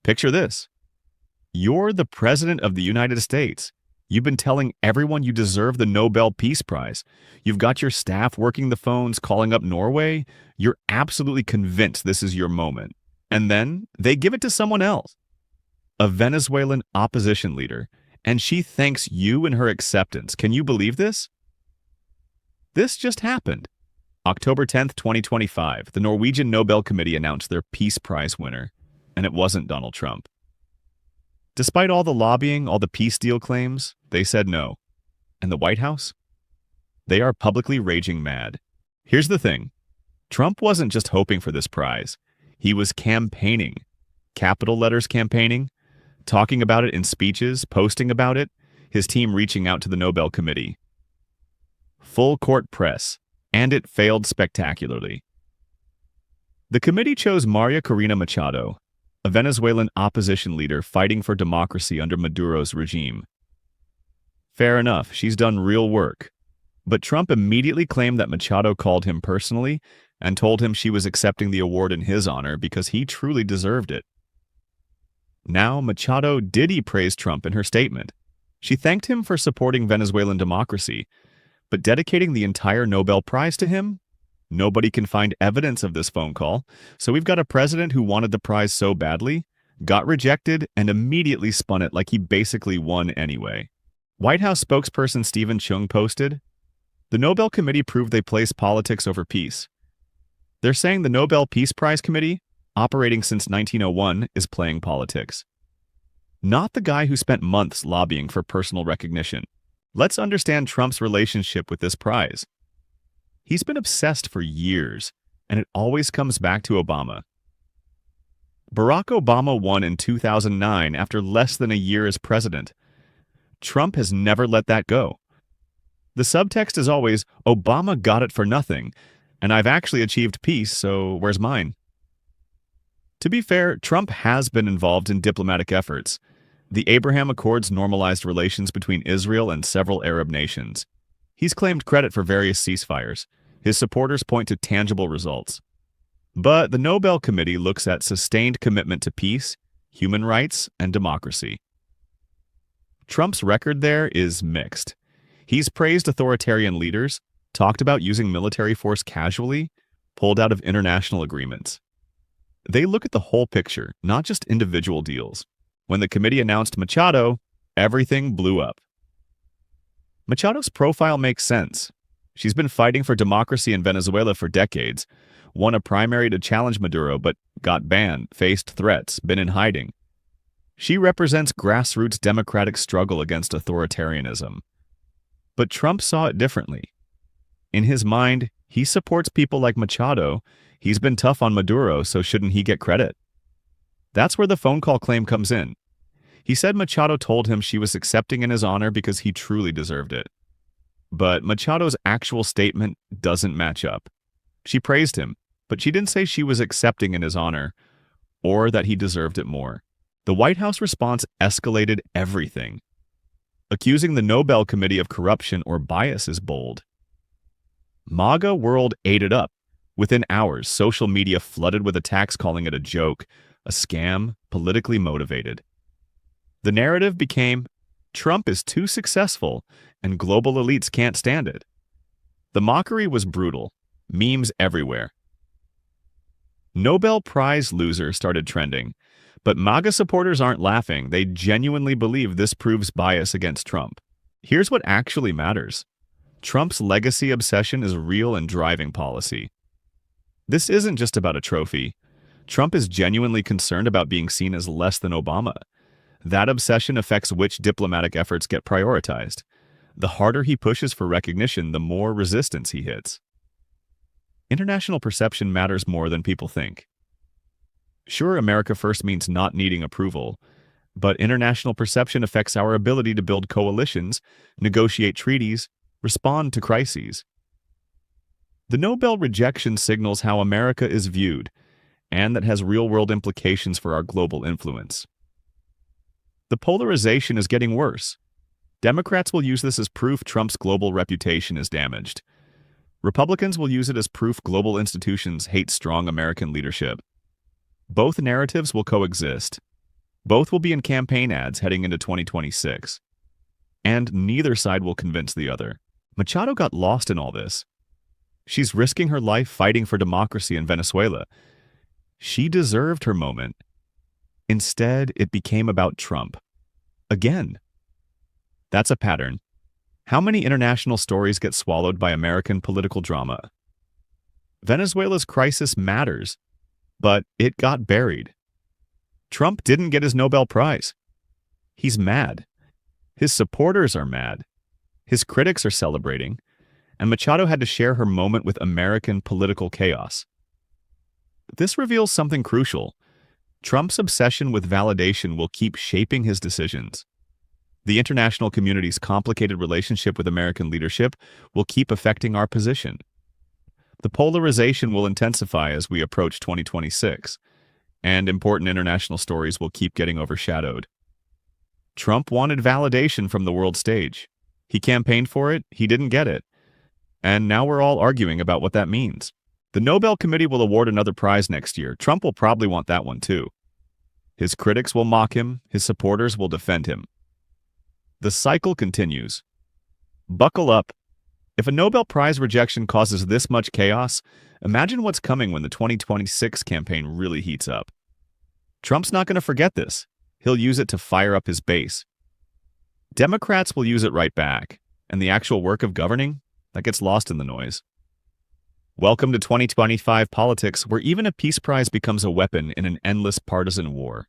Picture this. You're the President of the United States. You've been telling everyone you deserve the Nobel Peace Prize. You've got your staff working the phones, calling up Norway. You're absolutely convinced this is your moment. And then they give it to someone else, a Venezuelan opposition leader, and she thanks you in her acceptance. Can you believe this? This just happened. October 10th, 2025, the Norwegian Nobel Committee announced their Peace Prize winner, and it wasn't Donald Trump. Despite all the lobbying, all the peace deal claims, they said no. And the White House? They are publicly raging mad. Here's the thing. Trump wasn't just hoping for this prize. He was campaigning. Capital letters campaigning, talking about it in speeches, posting about it, his team reaching out to the Nobel Committee. Full court press, and it failed spectacularly. The committee chose Maria Corina Machado, a Venezuelan opposition leader fighting for democracy under Maduro's regime. Fair enough, she's done real work. But Trump immediately claimed that Machado called him personally and told him she was accepting the award in his honor because he truly deserved it. Now, Machado did praise Trump in her statement. She thanked him for supporting Venezuelan democracy, but dedicating the entire Nobel Prize to him? Nobody can find evidence of this phone call, so we've got a president who wanted the prize so badly, got rejected, and immediately spun it like he basically won anyway. White House spokesperson Stephen Chung posted, "The Nobel Committee proved they place politics over peace. They're saying the Nobel Peace Prize Committee, operating since 1901, is playing politics. Not the guy who spent months lobbying for personal recognition. Let's understand Trump's relationship with this prize. He's been obsessed for years, and it always comes back to Obama. Barack Obama won in 2009 after less than a year as president. Trump has never let that go. The subtext is always, Obama got it for nothing, and I've actually achieved peace, so where's mine?" To be fair, Trump has been involved in diplomatic efforts. The Abraham Accords normalized relations between Israel and several Arab nations. He's claimed credit for various ceasefires. His supporters point to tangible results. But the Nobel Committee looks at sustained commitment to peace, human rights, and democracy. Trump's record there is mixed. He's praised authoritarian leaders, talked about using military force casually, pulled out of international agreements. They look at the whole picture, not just individual deals. When the committee announced Machado, everything blew up. Machado's profile makes sense. She's been fighting for democracy in Venezuela for decades, won a primary to challenge Maduro but got banned, faced threats, been in hiding. She represents grassroots democratic struggle against authoritarianism. But Trump saw it differently. In his mind, he supports people like Machado. He's been tough on Maduro, so shouldn't he get credit? That's where the phone call claim comes in. He said Machado told him she was accepting in his honor because he truly deserved it. But Machado's actual statement doesn't match up. She praised him, but she didn't say she was accepting in his honor, or that he deserved it more. The White House response escalated everything. Accusing the Nobel Committee of corruption or bias is bold. MAGA world ate it up. Within hours, social media flooded with attacks calling it a joke, a scam, politically motivated. The narrative became, Trump is too successful and global elites can't stand it. The mockery was brutal, memes everywhere. Nobel Prize loser started trending, but MAGA supporters aren't laughing. They genuinely believe this proves bias against Trump. Here's what actually matters. Trump's legacy obsession is real and driving policy. This isn't just about a trophy. Trump is genuinely concerned about being seen as less than Obama. That obsession affects which diplomatic efforts get prioritized. The harder he pushes for recognition, the more resistance he hits. International perception matters more than people think. Sure, America first means not needing approval, but international perception affects our ability to build coalitions, negotiate treaties, respond to crises. The Nobel rejection signals how America is viewed, and that has real-world implications for our global influence. The polarization is getting worse. Democrats will use this as proof Trump's global reputation is damaged. Republicans will use it as proof global institutions hate strong American leadership. Both narratives will coexist. Both will be in campaign ads heading into 2026. And neither side will convince the other. Machado got lost in all this. She's risking her life fighting for democracy in Venezuela. She deserved her moment. Instead, it became about Trump. Again. That's a pattern. How many international stories get swallowed by American political drama? Venezuela's crisis matters, but it got buried. Trump didn't get his Nobel Prize. He's mad. His supporters are mad. His critics are celebrating. And Machado had to share her moment with American political chaos. This reveals something crucial. Trump's obsession with validation will keep shaping his decisions. The international community's complicated relationship with American leadership will keep affecting our position. The polarization will intensify as we approach 2026, and important international stories will keep getting overshadowed. Trump wanted validation from the world stage. He campaigned for it, he didn't get it. And now we're all arguing about what that means. The Nobel Committee will award another prize next year. Trump will probably want that one too. His critics will mock him, his supporters will defend him. The cycle continues. Buckle up. If a Nobel Prize rejection causes this much chaos, imagine what's coming when the 2026 campaign really heats up. Trump's not going to forget this. He'll use it to fire up his base. Democrats will use it right back, and the actual work of governing, that gets lost in the noise. Welcome to 2025 politics, where even a peace prize becomes a weapon in an endless partisan war.